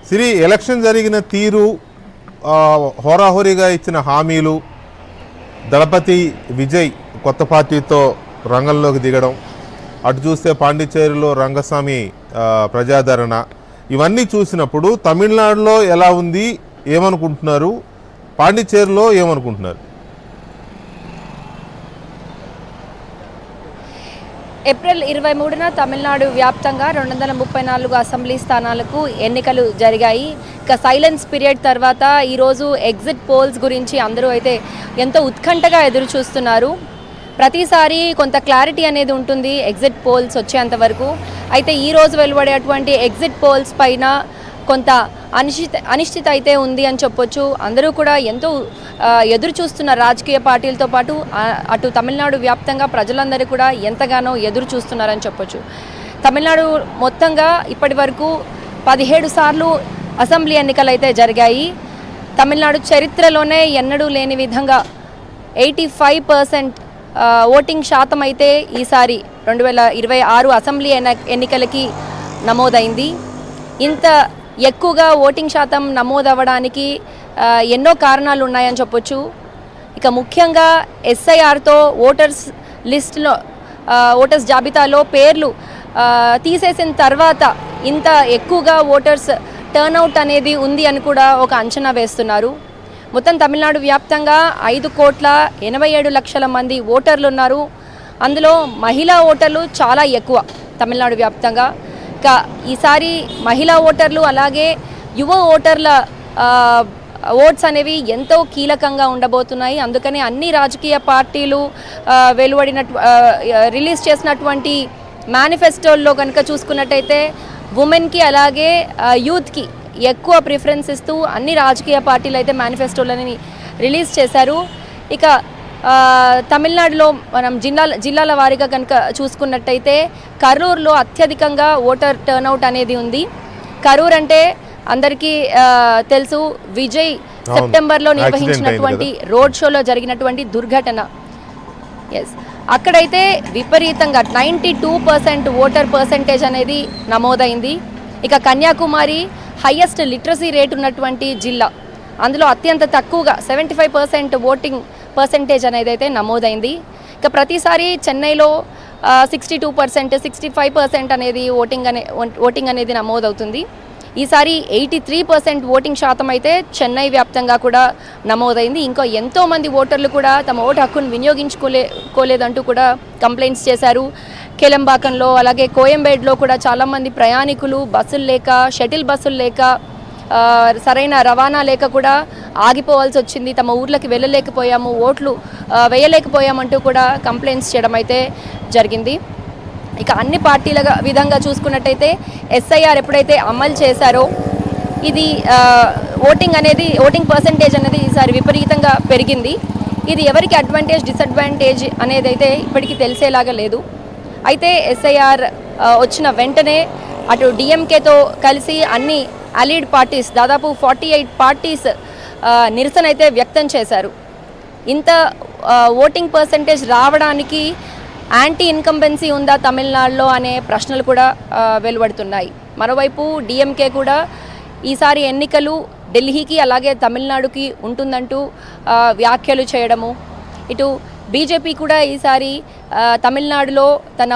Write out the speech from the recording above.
సిరి election జరిగిన తీరు, హోరాహోరీగా ఇచ్చిన హామీలు, దళపతి విజయ్ కొత్త పార్టీతో రంగంలోకి దిగడం, అటు చూస్తే పాండిచ్చేరిలో రంగస్వామి ప్రజాదరణ, ఇవన్నీ చూసినప్పుడు తమిళనాడులో ఎలా ఉంది, ఏమనుకుంటున్నారు, పాండిచ్చేరిలో ఏమనుకుంటున్నారు? ఏప్రిల్ 23న తమిళనాడు వ్యాప్తంగా 234 అసెంబ్లీ స్థానాలకు ఎన్నికలు జరిగాయి. ఇక సైలెన్స్ పీరియడ్ తర్వాత ఈరోజు ఎగ్జిట్ పోల్స్ గురించి అందరూ అయితే ఎంతో ఉత్కంఠగా ఎదురు చూస్తున్నారు. ప్రతిసారి కొంత క్లారిటీ అనేది ఉంటుంది ఎగ్జిట్ పోల్స్ వచ్చేంత వరకు. అయితే ఈరోజు వెలువడేటువంటి ఎగ్జిట్ పోల్స్ పైన కొంత అనిశ్చిత అయితే ఉంది అని చెప్పొచ్చు. అందరూ కూడా ఎంతో ఎదురు చూస్తున్న రాజకీయ పార్టీలతో పాటు అటు తమిళనాడు వ్యాప్తంగా ప్రజలందరూ కూడా ఎంతగానో ఎదురు చూస్తున్నారని చెప్పొచ్చు. తమిళనాడు మొత్తంగా ఇప్పటి వరకు 17 సార్లు అసెంబ్లీ ఎన్నికలు అయితే జరిగాయి. తమిళనాడు చరిత్రలోనే ఎన్నడూ లేని విధంగా 85% ఓటింగ్ శాతం అయితే ఈసారి 2026 అసెంబ్లీ ఎన్నికలకి నమోదైంది. ఇంత ఎక్కువగా ఓటింగ్ శాతం నమోదవ్వడానికి ఎన్నో కారణాలు ఉన్నాయని చెప్పొచ్చు. ఇక ముఖ్యంగా ఎస్ఐఆర్తో ఓటర్స్ జాబితాలో పేర్లు తీసేసిన తర్వాత ఇంత ఎక్కువగా ఓటర్స్ టర్నౌట్ అనేది ఉంది అని కూడా ఒక అంచనా వేస్తున్నారు. మొత్తం తమిళనాడు వ్యాప్తంగా 5,87,00,000 మంది ఓటర్లు ఉన్నారు. అందులో మహిళా ఓటర్లు చాలా ఎక్కువ తమిళనాడు వ్యాప్తంగా. ఇక ఈసారి మహిళా ఓటర్లు అలాగే యువ ఓటర్ల ఓట్స్ అనేవి ఎంతో కీలకంగా ఉండబోతున్నాయి. అందుకని అన్ని రాజకీయ పార్టీలు రిలీజ్ చేసినటువంటి మేనిఫెస్టోల్లో కనుక చూసుకున్నట్టయితే ఉమెన్కి అలాగే యూత్కి ఎక్కువ ప్రిఫరెన్స్ ఇస్తూ అన్ని రాజకీయ పార్టీలు అయితే మేనిఫెస్టోలని రిలీజ్ చేశారు. ఇక తమిళనాడులో మనం జిల్లాల వారీగా కనుక చూసుకున్నట్టయితే కరూర్లో అత్యధికంగా ఓటర్ టర్నౌట్ అనేది ఉంది. కరూర్ అంటే అందరికీ తెలుసు, విజయ్ సెప్టెంబర్లో నిర్వహించినటువంటి రోడ్ షోలో జరిగినటువంటి దుర్ఘటన. ఎస్, అక్కడైతే విపరీతంగా 92% ఓటర్ పర్సెంటేజ్ అనేది నమోదైంది. ఇక కన్యాకుమారి హైయెస్ట్ లిటరసీ రేట్ ఉన్నటువంటి జిల్లా, అందులో అత్యంత తక్కువగా 75% ఓటింగ్ పర్సెంటేజ్ అనేది అయితే నమోదైంది. ఇక ప్రతిసారి చెన్నైలో 62%, 65% అనేది ఓటింగ్ అనేది నమోదవుతుంది. ఈసారి 83% ఓటింగ్ శాతం అయితే చెన్నై వ్యాప్తంగా కూడా నమోదైంది. ఇంకా ఎంతోమంది ఓటర్లు కూడా తమ ఓటు హక్కును వినియోగించుకోలేదంటూ కూడా కంప్లైంట్స్ చేశారు. కెలంబాకంలో అలాగే కోయంబేడ్లో కూడా చాలామంది ప్రయాణికులు బస్సులు లేక, షటిల్ బస్సులు లేక, సరైన రవాణా లేక కూడా ఆగిపోవాల్సి వచ్చింది. తమ ఊర్లకి వెళ్ళలేకపోయాము, ఓట్లు వేయలేకపోయామంటూ కూడా కంప్లైంట్స్ చేయడం అయితే జరిగింది. ఇక అన్ని పార్టీల విధంగా చూసుకున్నట్టయితే ఎస్ఐఆర్ ఎప్పుడైతే అమలు చేశారో ఇది ఓటింగ్ పర్సంటేజ్ అనేది ఈసారి విపరీతంగా పెరిగింది. ఇది ఎవరికి అడ్వాంటేజ్, డిసడ్వాంటేజ్ అనేది అయితే ఇప్పటికీ తెలిసేలాగా లేదు. అయితే ఎస్ఐఆర్ వచ్చిన వెంటనే అటు డిఎంకేతో కలిసి అన్ని అలీడ్ పార్టీస్, దాదాపు 48 పార్టీస్ నిరసన అయితే వ్యక్తం చేశారు. ఇంత ఓటింగ్ పర్సంటేజ్ రావడానికి యాంటీ ఇన్కంబెన్సీ ఉందా తమిళనాడులో అనే ప్రశ్నలు కూడా వెలువడుతున్నాయి. మరోవైపు డిఎంకే కూడా ఈసారి ఎన్నికలు ఢిల్లీకి అలాగే తమిళనాడుకి ఉంటుందంటూ వ్యాఖ్యలు చేయడము, ఇటు బీజేపీ కూడా ఈసారి తమిళనాడులో తన